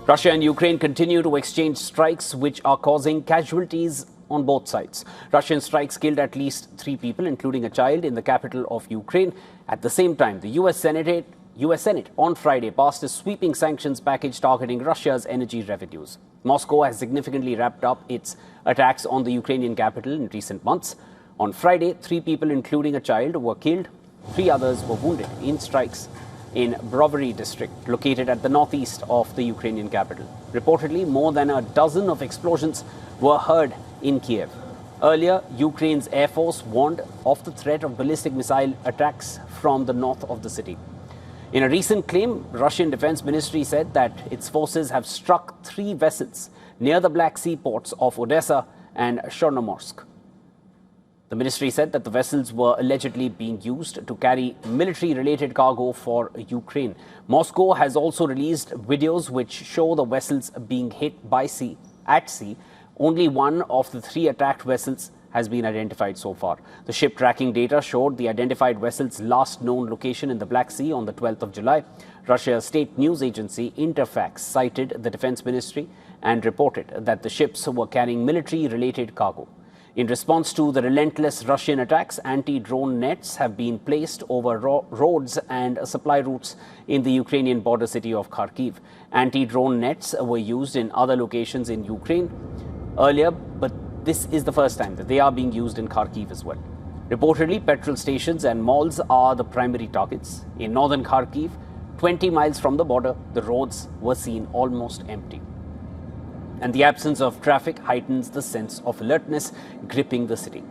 Russia and Ukraine continue to exchange strikes which are causing casualties on both sides. Russian strikes killed at least 3 people, including a child, in the capital of Ukraine. At the same time, the US Senate on Friday passed a sweeping sanctions package targeting Russia's energy revenues. Moscow has significantly ramped up its attacks on the Ukrainian capital in recent months. On Friday, 3 people, including a child, were killed. 3 others were wounded in strikes in Brovary district, located at the northeast of the Ukrainian capital. Reportedly, more than a dozen of explosions were heard in Kiev. Earlier, Ukraine's Air Force warned of the threat of ballistic missile attacks from the north of the city. In a recent claim, Russian Defense Ministry said that its forces have struck 3 vessels near the Black Sea ports of Odesa and Chornomorsk. The ministry said that the vessels were allegedly being used to carry military-related cargo for Ukraine. Moscow has also released videos which show the vessels being hit at sea. Only one of the 3 attacked vessels has been identified so far. The ship tracking data showed the identified vessel's last known location in the Black Sea on the 12th of July. Russia's state news agency Interfax cited the defense ministry and reported that the ships were carrying military-related cargo. In response to the relentless Russian attacks, anti-drone nets have been placed over roads and supply routes in the Ukrainian border city of Kharkiv. Anti-drone nets were used in other locations in Ukraine earlier, but this is the first time that they are being used in Kharkiv as well. Reportedly, petrol stations and malls are the primary targets. In northern Kharkiv, 20 miles from the border, the roads were seen almost empty. And the absence of traffic heightens the sense of alertness gripping the city.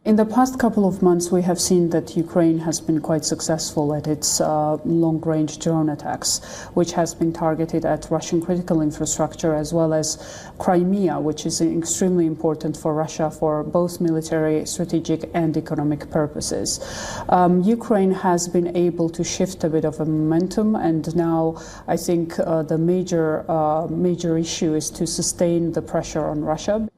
In the past couple of months, we have seen that Ukraine has been quite successful at its long-range drone attacks, which has been targeted at Russian critical infrastructure as well as Crimea, which is extremely important for Russia for both military, strategic and economic purposes. Ukraine has been able to shift a bit of a momentum, and now I think the major issue is to sustain the pressure on Russia.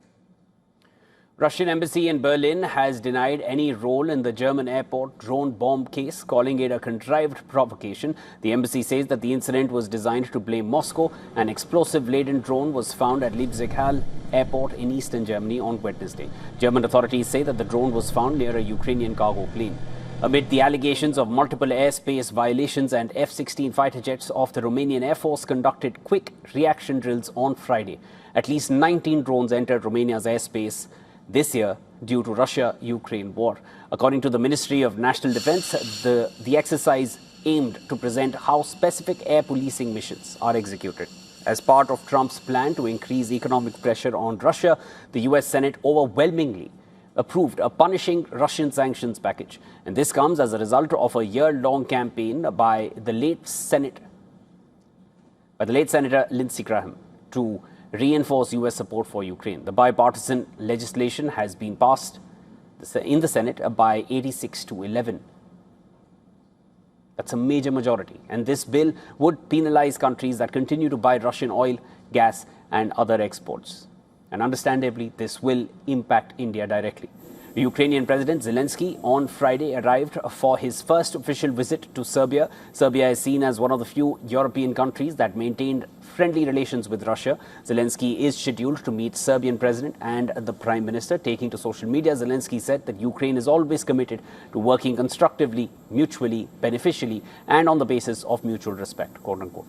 Russian embassy in Berlin has denied any role in the German airport drone bomb case, calling it a contrived provocation. The embassy says that the incident was designed to blame Moscow. An explosive-laden drone was found at Leipzig-Halle airport in eastern Germany on Wednesday. German authorities say that the drone was found near a Ukrainian cargo plane. Amid the allegations of multiple airspace violations, and F-16 fighter jets of the Romanian Air Force conducted quick reaction drills on Friday. At least 19 drones entered Romania's airspace this year due to Russia-Ukraine war. According to the Ministry of National Defense, the exercise aimed to present how specific air policing missions are executed. As part of Trump's plan to increase economic pressure on Russia, the US Senate overwhelmingly approved a punishing Russian sanctions package. And this comes as a result of a year-long campaign by the late Senator Lindsey Graham to reinforce US support for Ukraine. The bipartisan legislation has been passed in the Senate by 86 to 11. That's a major majority. And this bill would penalize countries that continue to buy Russian oil, gas, and other exports. And understandably, this will impact India directly. Ukrainian President Zelensky on Friday arrived for his first official visit to Serbia. Serbia is seen as one of the few European countries that maintained friendly relations with Russia. Zelensky is scheduled to meet Serbian President and the Prime Minister. Taking to social media, Zelensky said that Ukraine is always committed to working constructively, mutually, beneficially, and on the basis of mutual respect, quote unquote.